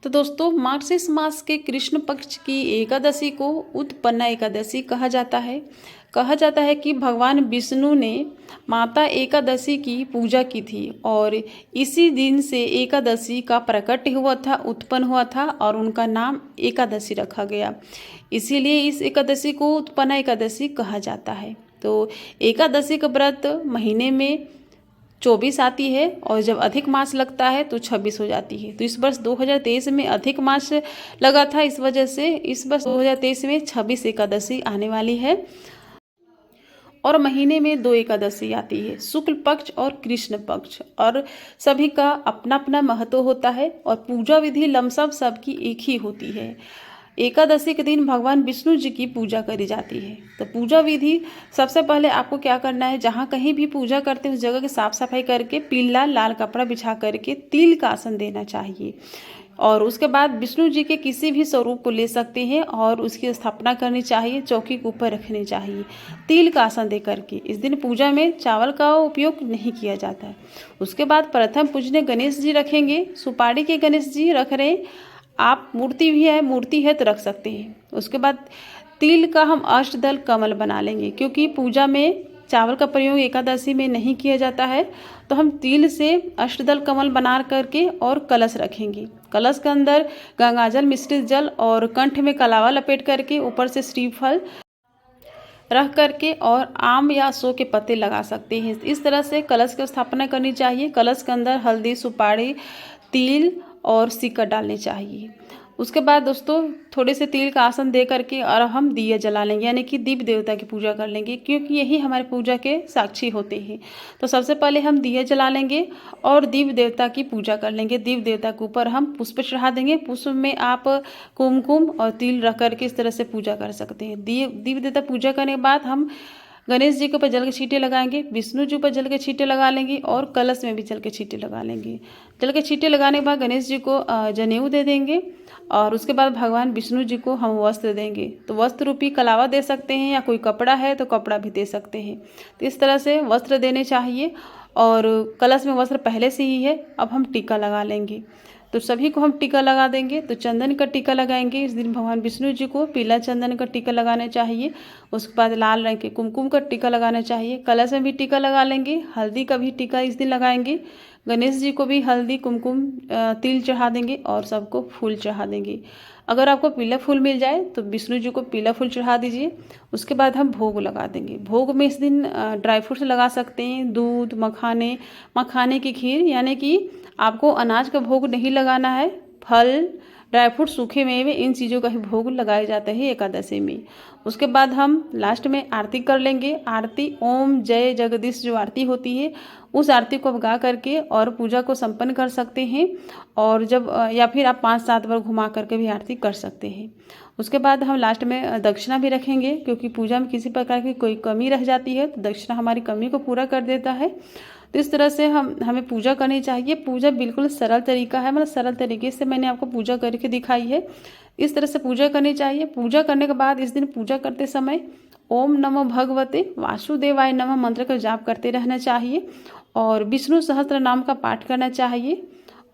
तो दोस्तों, मार्गशीर्ष मास के कृष्ण पक्ष की एकादशी को उत्पन्ना एकादशी कहा जाता है। कहा जाता है कि भगवान विष्णु ने माता एकादशी की पूजा की थी और इसी दिन से एकादशी का प्रकट हुआ था, उत्पन्न हुआ था और उनका नाम एकादशी रखा गया। इसीलिए इस एकादशी को उत्पन्ना एकादशी कहा जाता है। तो एकादशी का व्रत महीने में 24 आती है और जब अधिक मास लगता है तो 26 हो जाती है। तो इस वर्ष 2023 में अधिक मास लगा था, इस वजह से इस वर्ष 2023 में 26 एकादशी आने वाली है। और महीने में 2 एकादशी आती है, शुक्ल पक्ष और कृष्ण पक्ष, और सभी का अपना अपना महत्व होता है और पूजा विधि लमसम सबकी एक ही होती है। एकादशी के दिन भगवान विष्णु जी की पूजा करी जाती है। तो पूजा विधि सबसे पहले आपको क्या करना है, जहाँ कहीं भी पूजा करते हैं उस जगह की साफ सफाई करके पीला लाल कपड़ा बिछा करके तिल का आसन देना चाहिए। और उसके बाद विष्णु जी के किसी भी स्वरूप को ले सकते हैं और उसकी स्थापना करनी चाहिए, चौकी के ऊपर रखनी चाहिए तिल का आसन दे करके। इस दिन पूजा में चावल का उपयोग नहीं किया जाता है। उसके बाद प्रथम पूजने गणेश जी रखेंगे, सुपारी के गणेश जी रख रहे हैं, आप मूर्ति है तो रख सकते हैं। उसके बाद तिल का हम अष्टदल कमल बना लेंगे, क्योंकि पूजा में चावल का प्रयोग एकादशी में नहीं किया जाता है, तो हम तिल से अष्टदल कमल बना करके और कलश रखेंगे। कलश के अंदर गंगाजल, मिश्रित जल और कंठ में कलावा लपेट करके ऊपर से श्रीफल रख करके और आम या सौ के पत्ते लगा सकते हैं। इस तरह से कलश की स्थापना करनी चाहिए। कलश के अंदर हल्दी, सुपारी, तिल और सिक्का डालने चाहिए। उसके बाद दोस्तों थोड़े से तिल का आसन दे करके और हम दिया जला लेंगे, यानी कि दीप देवता की पूजा कर लेंगे, क्योंकि यही हमारे पूजा के साक्षी होते हैं। तो सबसे पहले हम दिया जला लेंगे और दीप देवता की पूजा कर लेंगे। दीप देवता के ऊपर हम पुष्प चढ़ा देंगे। पुष्प में आप कुमकुम और तिल रख करके इस तरह से पूजा कर सकते हैं। दीप देवता पूजा करने के बाद हम गणेश जी के ऊपर जल के छींटे लगाएंगे, विष्णु जी ऊपर जल के छींटे लगा लेंगे और कलश में भी जल के छींटे लगा लेंगे। जल के छींटे लगाने के बाद गणेश जी को जनेऊ दे देंगे और उसके बाद भगवान विष्णु जी को हम वस्त्र देंगे। तो वस्त्र रूपी कलावा दे सकते हैं या कोई कपड़ा है तो कपड़ा भी दे सकते हैं। तो इस तरह से वस्त्र देने चाहिए और कलश में वस्त्र पहले से ही है, अब हम टीका लगा लेंगे। तो सभी को हम टीका लगा देंगे। तो चंदन का टीका लगाएंगे। इस दिन भगवान विष्णु जी को पीला चंदन का टीका लगाना चाहिए। उसके बाद लाल रंग के कुमकुम का टीका लगाना चाहिए। कलश में भी टीका लगा लेंगे। हल्दी का भी टीका इस दिन लगाएंगे। गणेश जी को भी हल्दी, कुमकुम, तिल चढ़ा देंगे और सबको फूल चढ़ा देंगे। अगर आपको पीला फूल मिल जाए तो विष्णु जी को पीला फूल चढ़ा दीजिए। उसके बाद हम भोग लगा देंगे। भोग में इस दिन ड्राई फ्रूट्स लगा सकते हैं, दूध, मखाने की खीर, यानी कि आपको अनाज का भोग नहीं लगाना है। फल, ड्राई फ्रूट, सूखे मेवे, इन चीज़ों का ही भोग लगाए जाते हैं एकादशी में। उसके बाद हम लास्ट में आरती कर लेंगे। आरती ओम जय जगदीश जो आरती होती है, उस आरती को आप गा करके और पूजा को संपन्न कर सकते हैं। और जब या फिर आप 5-7 बार घुमा करके भी आरती कर सकते हैं। उसके बाद हम लास्ट में दक्षिणा भी रखेंगे, क्योंकि पूजा में किसी प्रकार की कोई कमी रह जाती है तो दक्षिणा हमारी कमी को पूरा कर देता है। तो इस तरह से हमें पूजा करनी चाहिए। पूजा बिल्कुल सरल तरीका है, मतलब सरल तरीके से मैंने आपको पूजा करके दिखाई है। इस तरह से पूजा करनी चाहिए। पूजा करने के बाद इस दिन पूजा करते समय ओम नमो भगवते वासुदेवाय नमः मंत्र का जाप करते रहना चाहिए और विष्णु सहस्त्र नाम का पाठ करना चाहिए।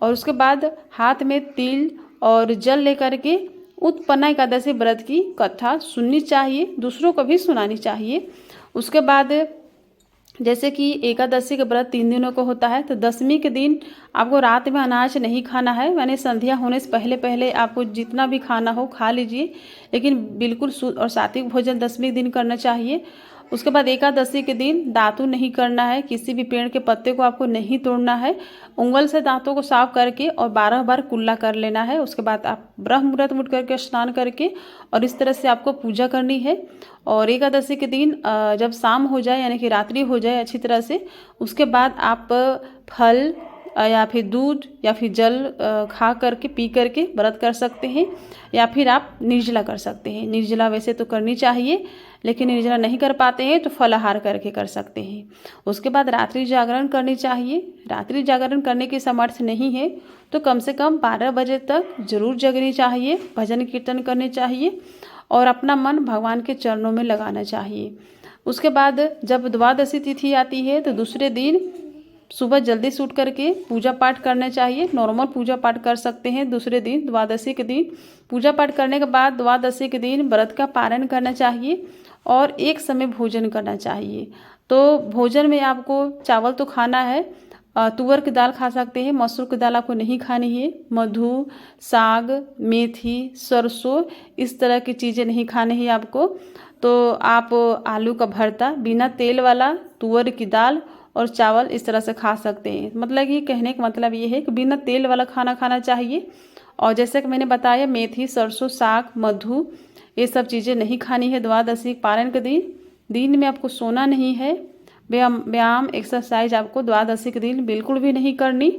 और उसके बाद हाथ में तिल और जल लेकर के उत्पन्ना एकादशी व्रत की कथा सुननी चाहिए, दूसरों को भी सुनानी चाहिए। उसके बाद जैसे कि एकादशी का व्रत 3 दिनों का होता है, तो दशमी के दिन आपको रात में अनाज नहीं खाना है, यानी संध्या होने से पहले पहले आपको जितना भी खाना हो खा लीजिए, लेकिन बिल्कुल शुद्ध और सात्विक भोजन दशमी दिन करना चाहिए। उसके बाद एकादशी के दिन दातुन नहीं करना है, किसी भी पेड़ के पत्ते को आपको नहीं तोड़ना है। उंगल से दांतों को साफ करके और 12 बार कुल्ला कर लेना है। उसके बाद आप ब्रह्म मुहूर्त उठ करके स्नान करके और इस तरह से आपको पूजा करनी है। और एकादशी के दिन जब शाम हो जाए, यानी कि रात्रि हो जाए अच्छी तरह से, उसके बाद आप फल या फिर दूध या फिर जल खा करके पी करके व्रत कर सकते हैं, या फिर आप निर्जला कर सकते हैं। निर्जला वैसे तो करनी चाहिए, लेकिन निर्जला नहीं कर पाते हैं तो फलाहार करके कर सकते हैं। उसके बाद रात्रि जागरण करनी चाहिए। रात्रि जागरण करने की सामर्थ्य नहीं है तो कम से कम 12 बजे तक जरूर जगनी चाहिए, भजन कीर्तन करने चाहिए और अपना मन भगवान के चरणों में लगाना चाहिए। उसके बाद जब द्वादशी तिथि आती है तो दूसरे दिन सुबह जल्दी से उठ करके पूजा पाठ करना चाहिए। नॉर्मल पूजा पाठ कर सकते हैं। दूसरे दिन द्वादशी के दिन पूजा पाठ करने के बाद द्वादशी के दिन व्रत का पारण करना चाहिए और एक समय भोजन करना चाहिए। तो भोजन में आपको चावल तो खाना है, तुअर की दाल खा सकते हैं, मसूर की दाल आपको नहीं खानी है, मधु, साग, मेथी, सरसों इस तरह की चीज़ें नहीं खानी है आपको। तो आप आलू का भरता, बिना तेल वाला, तुअर की दाल और चावल इस तरह से खा सकते हैं। मतलब कि कहने का मतलब ये है कि बिना तेल वाला खाना खाना चाहिए। और जैसे कि मैंने बताया मेथी, सरसों, साग, मधु ये सब चीज़ें नहीं खानी है द्वादशी पारण के दिन में आपको सोना नहीं है। व्यायाम एक्सरसाइज आपको द्वादशी के दिन बिल्कुल भी नहीं करनी।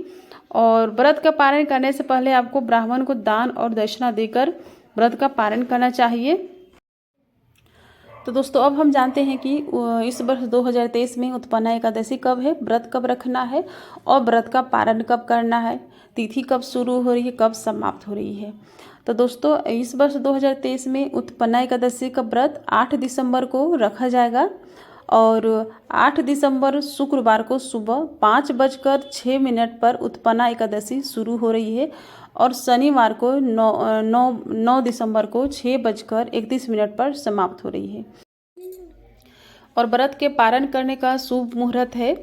और व्रत का पारण करने से पहले आपको ब्राह्मण को दान और दक्षिणा देकर व्रत का पारण करना चाहिए। तो दोस्तों अब हम जानते हैं कि इस वर्ष 2023 में उत्पन्ना एकादशी कब है, व्रत कब रखना है और व्रत का पारण कब करना है, तिथि कब शुरू हो रही है, कब समाप्त हो रही है। तो दोस्तों इस वर्ष 2023 में उत्पन्ना एकादशी का व्रत 8 दिसंबर को रखा जाएगा और 8 दिसंबर शुक्रवार को सुबह 5:06 पर उत्पन्ना एकादशी शुरू हो रही है और शनिवार को 9 दिसंबर को 6:31 पर समाप्त हो रही है। और व्रत के पारण करने का शुभ मुहूर्त है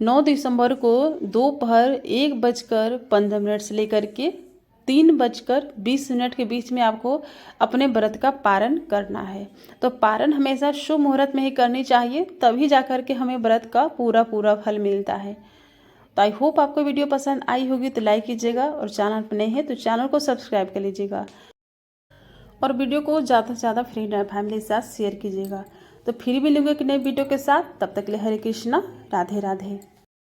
9 दिसंबर को दोपहर 1:15 से लेकर के 3:20 के बीच में आपको अपने व्रत का पारण करना है। तो पारण हमेशा शुभ मुहूर्त में ही करनी चाहिए, तभी जाकर के हमें व्रत का पूरा फल मिलता है। तो आई होप आपको वीडियो पसंद आई होगी तो लाइक कीजिएगा और चैनल पर नए हैं तो चैनल को सब्सक्राइब कर लीजिएगा और वीडियो को ज़्यादा से ज़्यादा फ्रेंड और फैमिली के साथ शेयर कीजिएगा। तो फिर मिलूंगे एक नए वीडियो के साथ, तब तक के लिए हरे कृष्णा, राधे राधे।